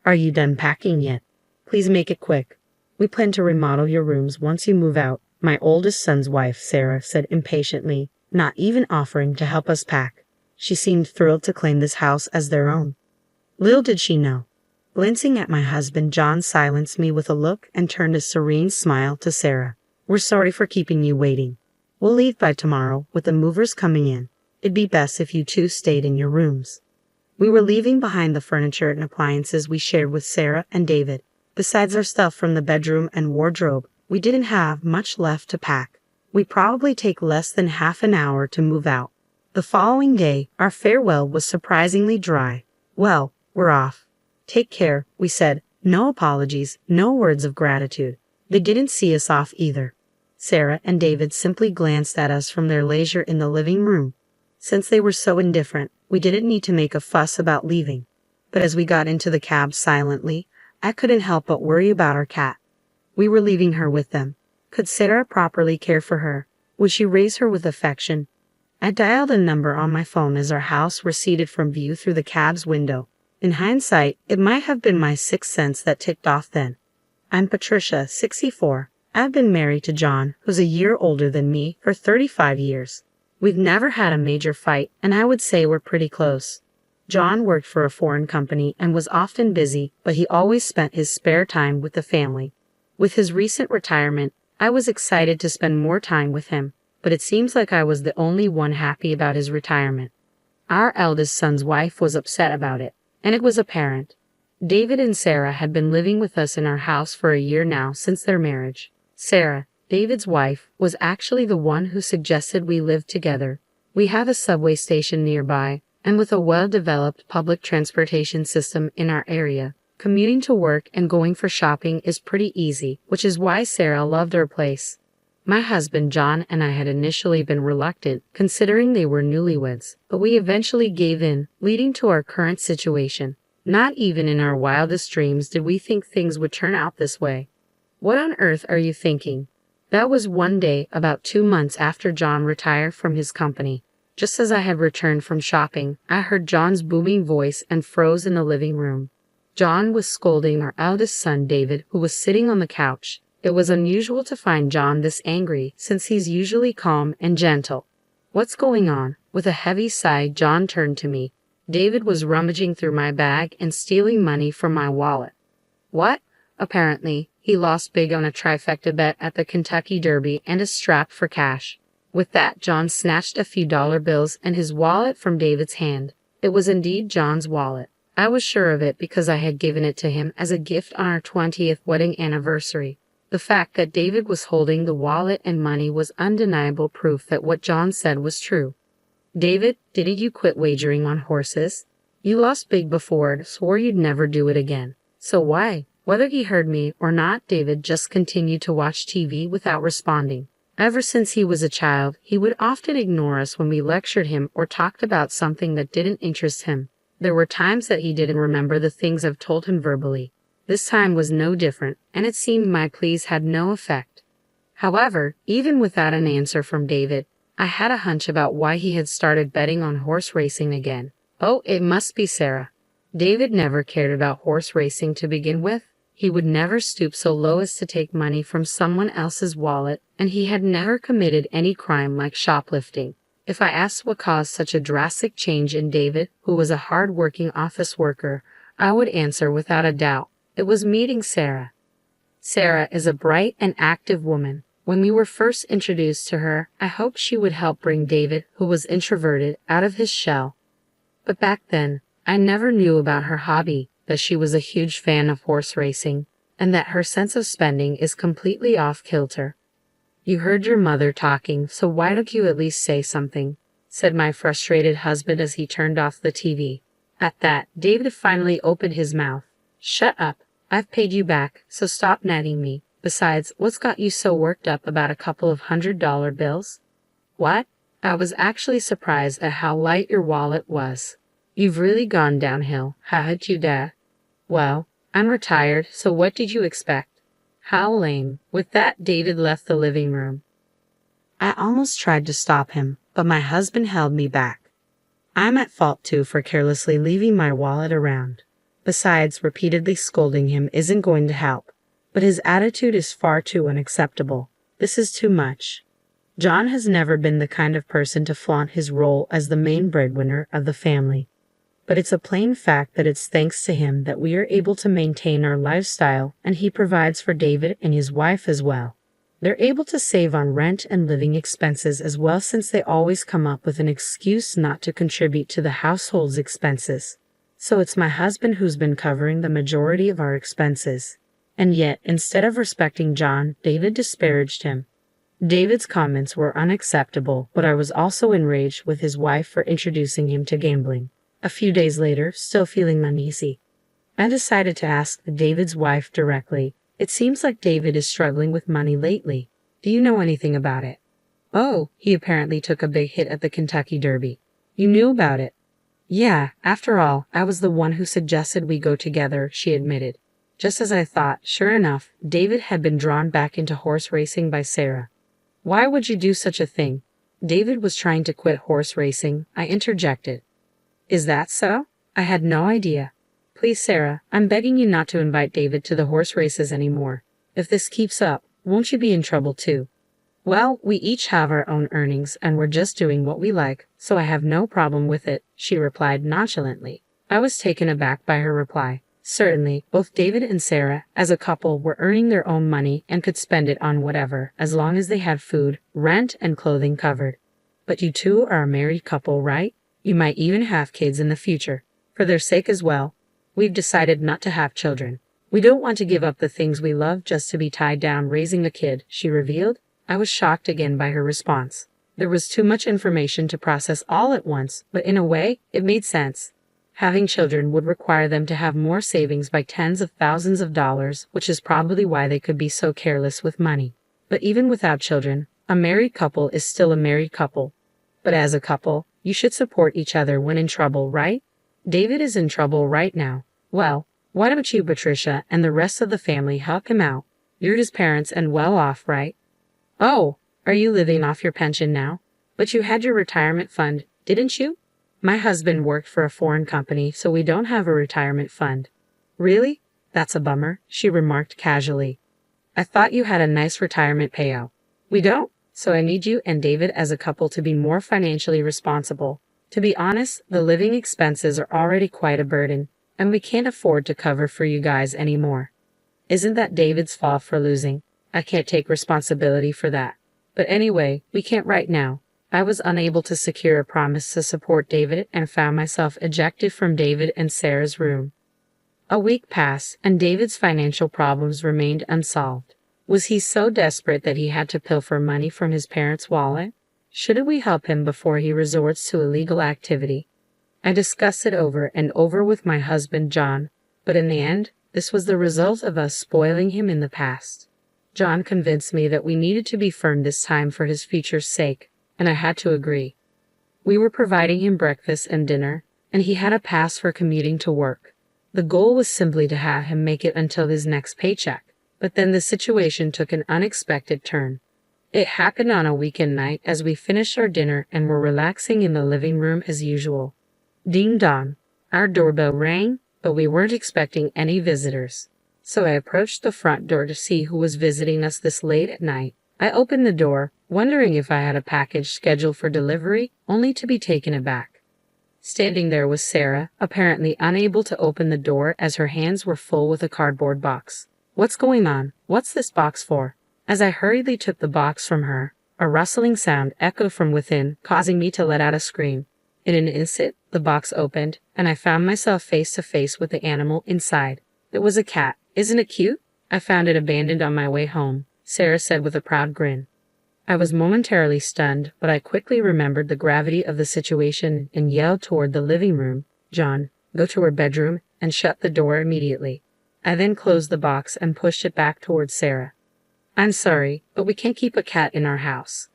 Are you done packing yet? Please make it quick. We plan to remodel your rooms once you move out, my oldest son's wife, Sarah, said impatiently, not even offering to help us pack. She seemed thrilled to claim this house as their own. Little did she know. Glancing at my husband, John silenced me with a look and turned a serene smile to Sarah. We're sorry for keeping you waiting. We'll leave by tomorrow, with the movers coming in. It'd be best if you two stayed in your rooms. We were leaving behind the furniture and appliances we shared with Sarah and David. Besides our stuff from the bedroom and wardrobe, we didn't have much left to pack. We'd probably take less than half an hour to move out. The following day, our farewell was surprisingly dry. Well, we're off. Take care, we said. No apologies, no words of gratitude. They didn't see us off either. Sarah and David simply glanced at us from their leisure in the living room. Since they were so indifferent, we didn't need to make a fuss about leaving. But as we got into the cab silently, I couldn't help but worry about our cat. We were leaving her with them. Could Sarah properly care for her? Would she raise her with affection? I dialed a number on my phone as our house receded from view through the cab's window. In hindsight, it might have been my sixth sense that ticked off then. I'm Patricia, 64. I've been married to John, who's a year older than me, for 35 years. We've never had a major fight, and I would say we're pretty close. John worked for a foreign company and was often busy, but he always spent his spare time with the family. With his recent retirement, I was excited to spend more time with him, but it seems like I was the only one happy about his retirement. Our eldest son's wife was upset about it, and it was apparent. David and Sarah had been living with us in our house for a year now since their marriage. Sarah, David's wife, was actually the one who suggested we live together. We have a subway station nearby, and with a well-developed public transportation system in our area, commuting to work and going for shopping is pretty easy, which is why Sarah loved our place. My husband John and I had initially been reluctant, considering they were newlyweds, but we eventually gave in, leading to our current situation. Not even in our wildest dreams did we think things would turn out this way. What on earth are you thinking? That was one day about 2 months after John retired from his company. Just as I had returned from shopping, I heard John's booming voice and froze in the living room. John was scolding our eldest son David, who was sitting on the couch. It was unusual to find John this angry, since he's usually calm and gentle. What's going on? With a heavy sigh, John turned to me. David was rummaging through my bag and stealing money from my wallet. What? Apparently, he lost big on a trifecta bet at the Kentucky Derby and is strapped for cash. With that, John snatched a few dollar bills and his wallet from David's hand. It was indeed John's wallet. I was sure of it because I had given it to him as a gift on our 20th wedding anniversary. The fact that David was holding the wallet and money was undeniable proof that what John said was true. David, didn't you quit wagering on horses? You lost big before and swore you'd never do it again. So why? Whether he heard me or not, David just continued to watch TV without responding. Ever since he was a child, he would often ignore us when we lectured him or talked about something that didn't interest him. There were times that he didn't remember the things I've told him verbally. This time was no different, and it seemed my pleas had no effect. However, even without an answer from David, I had a hunch about why he had started betting on horse racing again. Oh, it must be Sarah. David never cared about horse racing to begin with. He would never stoop so low as to take money from someone else's wallet, and he had never committed any crime like shoplifting. If I asked what caused such a drastic change in David, who was a hard-working office worker, I would answer without a doubt. It was meeting Sarah. Sarah is a bright and active woman. When we were first introduced to her, I hoped she would help bring David, who was introverted, out of his shell. But back then, I never knew about her hobby, that she was a huge fan of horse racing, and that her sense of spending is completely off-kilter. You heard your mother talking, so why don't you at least say something? Said my frustrated husband as he turned off the TV. At that, David finally opened his mouth. Shut up. I've paid you back, so stop nagging me. Besides, what's got you so worked up about a couple of $100 bills? What? I was actually surprised at how light your wallet was. You've really gone downhill, haven't you, Dad? Well, I'm retired, so what did you expect? How lame. With that, David left the living room. I almost tried to stop him, but my husband held me back. I'm at fault too for carelessly leaving my wallet around. Besides, repeatedly scolding him isn't going to help. But his attitude is far too unacceptable. This is too much. John has never been the kind of person to flaunt his role as the main breadwinner of the family. But it's a plain fact that it's thanks to him that we are able to maintain our lifestyle, and he provides for David and his wife as well. They're able to save on rent and living expenses as well, since they always come up with an excuse not to contribute to the household's expenses. So it's my husband who's been covering the majority of our expenses. And yet, instead of respecting John, David disparaged him. David's comments were unacceptable, but I was also enraged with his wife for introducing him to gambling. A few days later, still feeling uneasy, I decided to ask David's wife directly. It seems like David is struggling with money lately. Do you know anything about it? Oh, he apparently took a big hit at the Kentucky Derby. You knew about it? Yeah, after all, I was the one who suggested we go together, she admitted. Just as I thought, sure enough, David had been drawn back into horse racing by Sarah. Why would you do such a thing? David was trying to quit horse racing, I interjected. Is that so? I had no idea. Please, Sarah, I'm begging you not to invite David to the horse races anymore. If this keeps up, won't you be in trouble too? Well, we each have our own earnings and we're just doing what we like, so I have no problem with it, she replied nonchalantly. I was taken aback by her reply. Certainly, both David and Sarah, as a couple, were earning their own money and could spend it on whatever, as long as they had food, rent, and clothing covered. But you two are a married couple, right? You might even have kids in the future. For their sake as well. We've decided not to have children. We don't want to give up the things we love just to be tied down raising a kid, she revealed. I was shocked again by her response. There was too much information to process all at once, but in a way, it made sense. Having children would require them to have more savings by tens of thousands of dollars, which is probably why they could be so careless with money. But even without children, a married couple is still a married couple. But as a couple, you should support each other when in trouble, right? David is in trouble right now. Well, why don't you, Patricia, and the rest of the family help him out? You're his parents and well off, right? Oh, are you living off your pension now? But you had your retirement fund, didn't you? My husband worked for a foreign company, so we don't have a retirement fund. Really? That's a bummer, she remarked casually. I thought you had a nice retirement payout. We don't, so I need you and David as a couple to be more financially responsible. To be honest, the living expenses are already quite a burden, and we can't afford to cover for you guys anymore. Isn't that David's fault for losing? I can't take responsibility for that. But anyway, we can't right now. I was unable to secure a promise to support David and found myself ejected from David and Sarah's room. A week passed, and David's financial problems remained unsolved. Was he so desperate that he had to pilfer money from his parents' wallet? Should we help him before he resorts to illegal activity? I discussed it over and over with my husband John, but in the end, this was the result of us spoiling him in the past. John convinced me that we needed to be firm this time for his future's sake, and I had to agree. We were providing him breakfast and dinner, and he had a pass for commuting to work. The goal was simply to have him make it until his next paycheck, but then the situation took an unexpected turn. It happened on a weekend night as we finished our dinner and were relaxing in the living room as usual. Ding dong. Our doorbell rang, but we weren't expecting any visitors. So I approached the front door to see who was visiting us this late at night. I opened the door, wondering if I had a package scheduled for delivery, only to be taken aback. Standing there was Sarah, apparently unable to open the door as her hands were full with a cardboard box. What's going on? What's this box for? As I hurriedly took the box from her, a rustling sound echoed from within, causing me to let out a scream. In an instant, the box opened, and I found myself face to face with the animal inside. It was a cat. Isn't it cute? I found it abandoned on my way home, Sarah said with a proud grin. I was momentarily stunned, but I quickly remembered the gravity of the situation and yelled toward the living room, "John, go to her bedroom and shut the door immediately." I then closed the box and pushed it back toward Sarah. "I'm sorry, but we can't keep a cat in our house."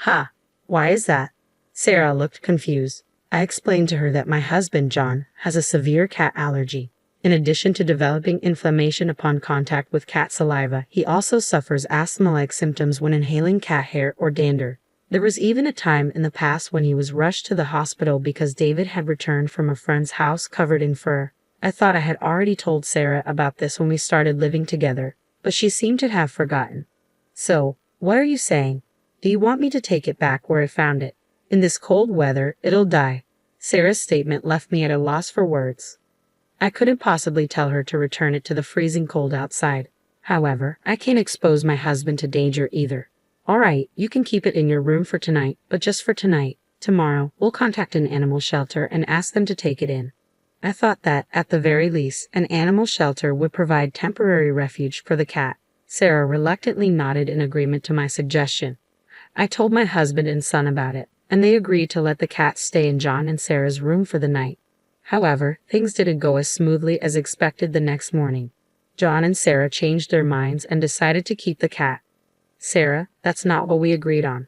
"Ha, why is that?" Sarah looked confused. I explained to her that my husband, John, has a severe cat allergy. In addition to developing inflammation upon contact with cat saliva, he also suffers asthma-like symptoms when inhaling cat hair or dander. There was even a time in the past when he was rushed to the hospital because David had returned from a friend's house covered in fur. I thought I had already told Sarah about this when we started living together, but she seemed to have forgotten. So, what are you saying? Do you want me to take it back where I found it? In this cold weather, it'll die. Sarah's statement left me at a loss for words. I couldn't possibly tell her to return it to the freezing cold outside. However, I can't expose my husband to danger either. All right, you can keep it in your room for tonight, but just for tonight. Tomorrow, we'll contact an animal shelter and ask them to take it in. I thought that, at the very least, an animal shelter would provide temporary refuge for the cat. Sarah reluctantly nodded in agreement to my suggestion. I told my husband and son about it, and they agreed to let the cat stay in John and Sarah's room for the night. However, things didn't go as smoothly as expected the next morning. John and Sarah changed their minds and decided to keep the cat. Sarah, that's not what we agreed on.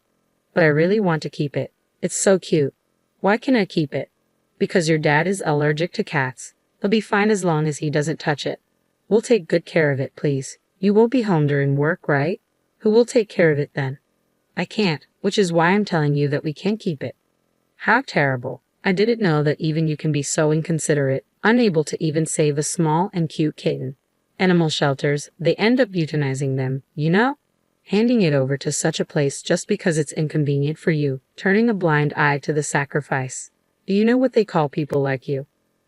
But I really want to keep it. It's so cute. Why can I keep it? Because your dad is allergic to cats. He'll be fine as long as he doesn't touch it. We'll take good care of it, please. You won't be home during work, right? Who will take care of it then? I can't, which is why I'm telling you that we can't keep it. How terrible. I didn't know that even you can be so inconsiderate, unable to even save a small and cute kitten. Animal shelters, they end up euthanizing them, you know? Handing it over to such a place just because it's inconvenient for you, turning a blind eye to the sacrifice. Do you know what they call people like you?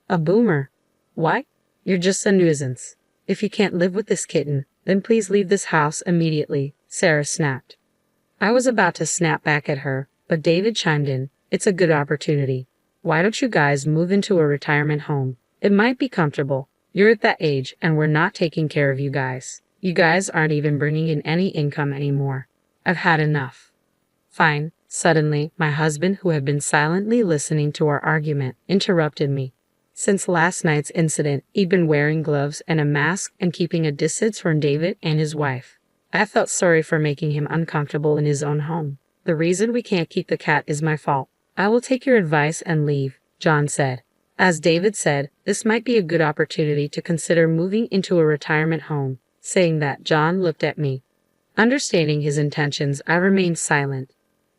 A boomer. Why? You're just a nuisance. If you can't live with this kitten, then please leave this house immediately, Sarah snapped. I was about to snap back at her, but David chimed in. It's a good opportunity. Why don't you guys move into a retirement home? It might be comfortable. You're at that age, and we're not taking care of you guys. You guys aren't even bringing in any income anymore. I've had enough. Fine. Suddenly, my husband, who had been silently listening to our argument, interrupted me. Since last night's incident, he'd been wearing gloves and a mask and keeping a distance from David and his wife. I felt sorry for making him uncomfortable in his own home. The reason we can't keep the cat is my fault. I will take your advice and leave, John said. As David said, this might be a good opportunity to consider moving into a retirement home. Saying that, John looked at me. Understanding his intentions, I remained silent.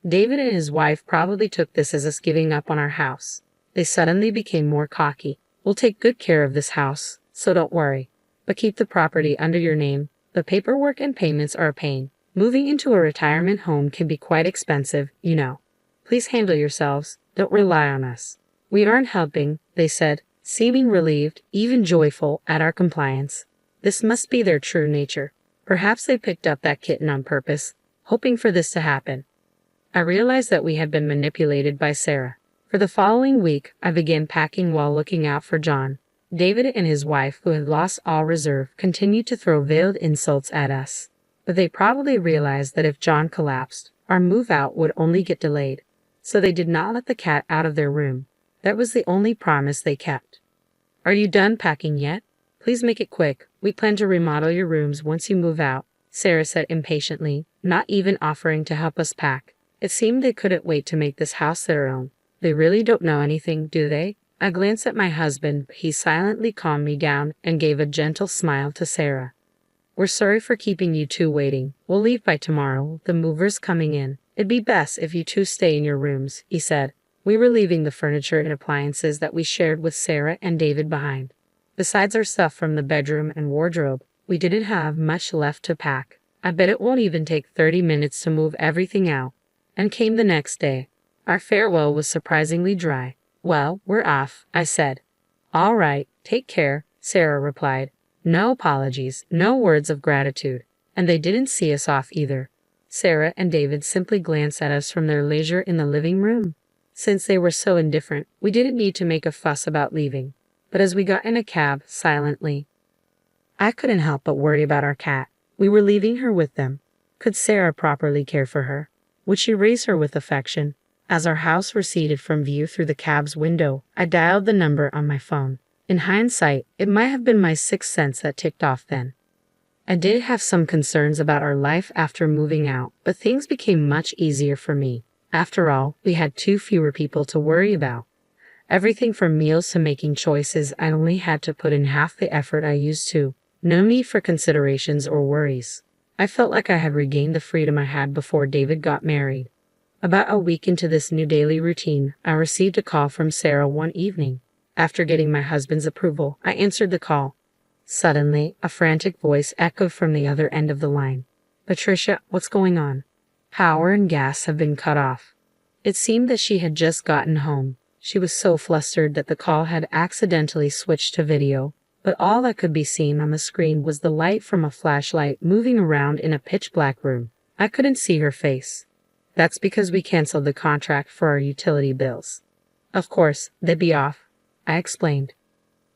David and his wife probably took this as us giving up on our house. They suddenly became more cocky. We'll take good care of this house, so don't worry. But keep the property under your name. The paperwork and payments are a pain. Moving into a retirement home can be quite expensive, you know. Please handle yourselves. Don't rely on us. We aren't helping, they said, seeming relieved, even joyful, at our compliance. This must be their true nature. Perhaps they picked up that kitten on purpose, hoping for this to happen. I realized that we had been manipulated by Sarah. For the following week, I began packing while looking out for John. David and his wife, who had lost all reserve, continued to throw veiled insults at us. But they probably realized that if John collapsed, our move out would only get delayed. So they did not let the cat out of their room. That was the only promise they kept. Are you done packing yet? Please make it quick. We plan to remodel your rooms once you move out, Sarah said impatiently, not even offering to help us pack. It seemed they couldn't wait to make this house their own. They really don't know anything, do they? I glanced at my husband, but he silently calmed me down and gave a gentle smile to Sarah. We're sorry for keeping you two waiting. We'll leave by tomorrow. The mover's coming in. It'd be best if you two stay in your rooms, he said. We were leaving the furniture and appliances that we shared with Sarah and David behind. Besides our stuff from the bedroom and wardrobe, we didn't have much left to pack. I bet it won't even take 30 minutes to move everything out. And came the next day. Our farewell was surprisingly dry. Well, we're off, I said. All right, take care, Sarah replied. No apologies, no words of gratitude. And they didn't see us off either. Sarah and David simply glanced at us from their leisure in the living room. Since they were so indifferent, we didn't need to make a fuss about leaving. But as we got in a cab, silently, I couldn't help but worry about our cat. We were leaving her with them. Could Sarah properly care for her? Would she raise her with affection? As our house receded from view through the cab's window, I dialed the number on my phone. In hindsight, it might have been my sixth sense that ticked off then. I did have some concerns about our life after moving out, but things became much easier for me. After all, we had two fewer people to worry about. Everything from meals to making choices, I only had to put in half the effort I used to. No need for considerations or worries. I felt like I had regained the freedom I had before David got married. About a week into this new daily routine, I received a call from Sarah one evening. After getting my husband's approval, I answered the call. Suddenly, a frantic voice echoed from the other end of the line. Patricia, what's going on? Power and gas have been cut off. It seemed that she had just gotten home. She was so flustered that the call had accidentally switched to video, but all that could be seen on the screen was the light from a flashlight moving around in a pitch-black room. I couldn't see her face. That's because we canceled the contract for our utility bills. Of course, they'd be off, I explained.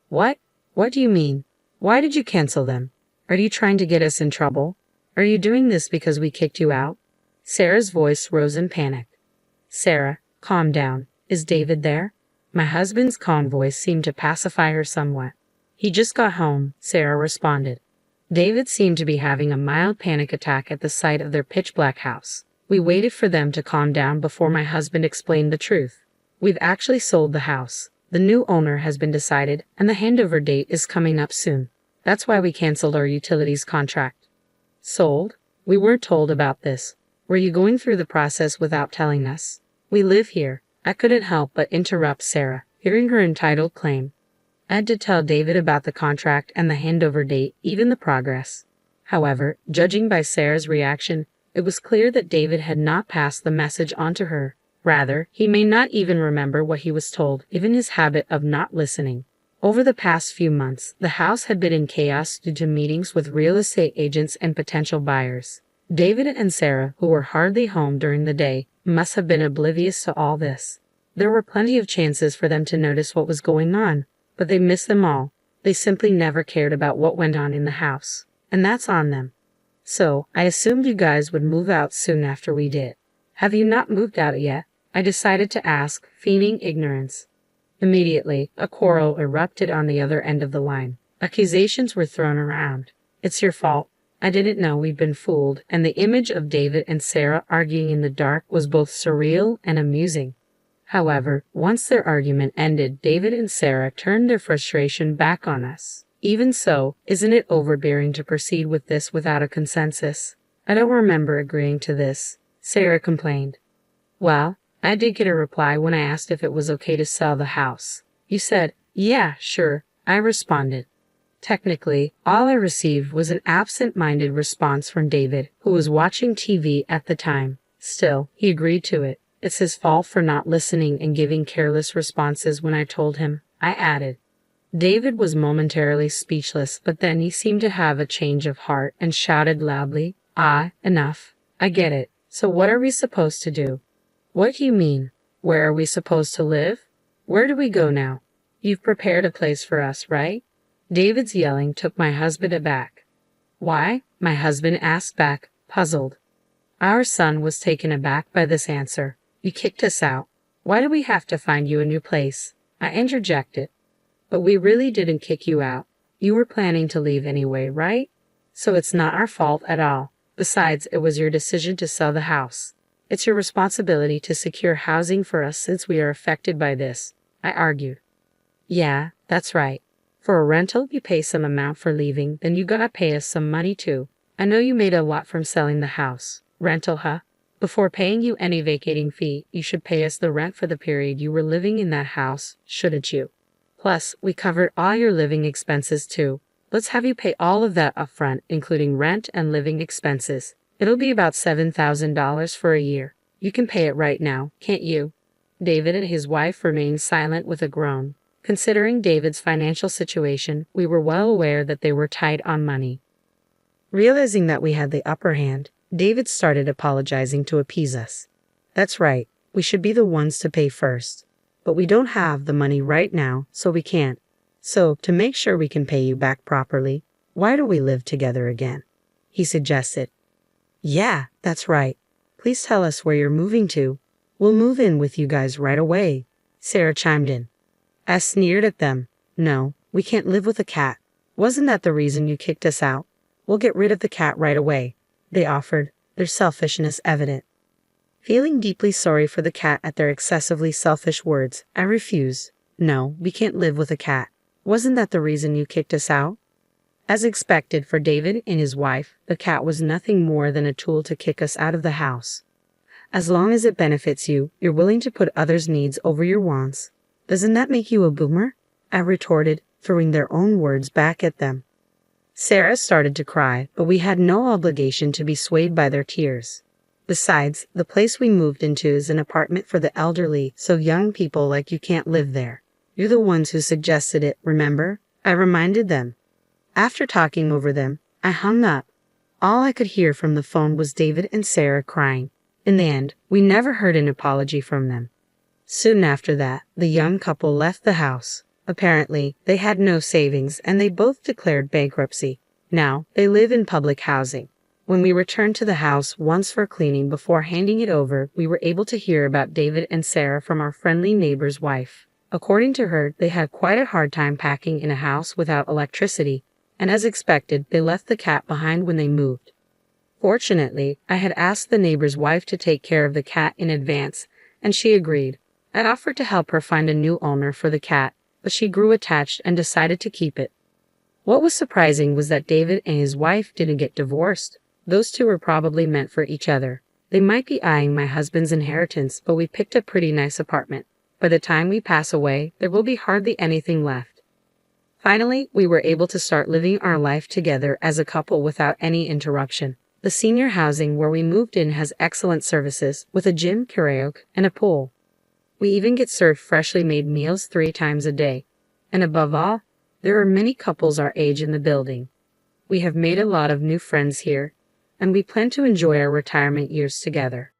What? What do you mean? Why did you cancel them? Are you trying to get us in trouble? Are you doing this because we kicked you out? Sarah's voice rose in panic. Sarah, calm down. Is David there? My husband's calm voice seemed to pacify her somewhat. He just got home, Sarah responded. David seemed to be having a mild panic attack at the sight of their pitch-black house. We waited for them to calm down before my husband explained the truth. We've actually sold the house. The new owner has been decided, and the handover date is coming up soon. That's why we canceled our utilities contract. Sold? We weren't told about this. Were you going through the process without telling us? We live here. I couldn't help but interrupt Sarah, hearing her entitled claim. I had to tell David about the contract and the handover date, even the progress. However, judging by Sarah's reaction, it was clear that David had not passed the message on to her. Rather, he may not even remember what he was told, given his habit of not listening. Over the past few months, the house had been in chaos due to meetings with real estate agents and potential buyers. David and Sarah, who were hardly home during the day, must have been oblivious to all this. There were plenty of chances for them to notice what was going on, but they missed them all. They simply never cared about what went on in the house. And that's on them. So, I assumed you guys would move out soon after we did. Have you not moved out yet? I decided to ask, feigning ignorance. Immediately, a quarrel erupted on the other end of the line. Accusations were thrown around. It's your fault. I didn't know we'd been fooled, and the image of David and Sarah arguing in the dark was both surreal and amusing. However, once their argument ended, David and Sarah turned their frustration back on us. Even so, isn't it overbearing to proceed with this without a consensus? I don't remember agreeing to this, Sarah complained. Well, I did get a reply when I asked if it was okay to sell the house. You said, yeah, sure, I responded. Technically, all I received was an absent-minded response from David, who was watching TV at the time. Still, he agreed to it. It's his fault for not listening and giving careless responses when I told him, I added. David was momentarily speechless, but then he seemed to have a change of heart and shouted loudly, enough. I get it. So what are we supposed to do? What do you mean? Where are we supposed to live? Where do we go now? You've prepared a place for us, right? David's yelling took my husband aback. Why? My husband asked back, puzzled. Our son was taken aback by this answer. You kicked us out. Why do we have to find you a new place? I interjected. But we really didn't kick you out. You were planning to leave anyway, right? So it's not our fault at all. Besides, it was your decision to sell the house. It's your responsibility to secure housing for us since we are affected by this, I argued. Yeah, that's right. For a rental, you pay some amount for leaving, then you gotta pay us some money too. I know you made a lot from selling the house. Rental, huh? Before paying you any vacating fee, you should pay us the rent for the period you were living in that house, shouldn't you? Plus, we covered all your living expenses too. Let's have you pay all of that upfront, including rent and living expenses. It'll be about $7,000 for a year. You can pay it right now, can't you? David and his wife remained silent with a groan. Considering David's financial situation, we were well aware that they were tight on money. Realizing that we had the upper hand, David started apologizing to appease us. That's right, we should be the ones to pay first. But we don't have the money right now, so we can't. So, to make sure we can pay you back properly, why don't we live together again? He suggested. Yeah, that's right. Please tell us where you're moving to. We'll move in with you guys right away, Sarah chimed in. I sneered at them. No, we can't live with a cat. Wasn't that the reason you kicked us out? We'll get rid of the cat right away, they offered, their selfishness evident. Feeling deeply sorry for the cat at their excessively selfish words, I refused. No, we can't live with a cat. Wasn't that the reason you kicked us out? As expected for David and his wife, the cat was nothing more than a tool to kick us out of the house. As long as it benefits you, you're willing to put others' needs over your wants. Doesn't that make you a boomer? I retorted, throwing their own words back at them. Sarah started to cry, but we had no obligation to be swayed by their tears. Besides, the place we moved into is an apartment for the elderly, so young people like you can't live there. You're the ones who suggested it, remember? I reminded them. After talking over them, I hung up. All I could hear from the phone was David and Sarah crying. In the end, we never heard an apology from them. Soon after that, the young couple left the house. Apparently, they had no savings and they both declared bankruptcy. Now, they live in public housing. When we returned to the house once for cleaning before handing it over, we were able to hear about David and Sarah from our friendly neighbor's wife. According to her, they had quite a hard time packing in a house without electricity, and as expected, they left the cat behind when they moved. Fortunately, I had asked the neighbor's wife to take care of the cat in advance, and she agreed. I offered to help her find a new owner for the cat, but she grew attached and decided to keep it. What was surprising was that David and his wife didn't get divorced. Those two were probably meant for each other. They might be eyeing my husband's inheritance, but we picked a pretty nice apartment. By the time we pass away, there will be hardly anything left. Finally, we were able to start living our life together as a couple without any interruption. The senior housing where we moved in has excellent services, with a gym, karaoke, and a pool. We even get served freshly made meals 3 times a day. And above all, there are many couples our age in the building. We have made a lot of new friends here, and we plan to enjoy our retirement years together.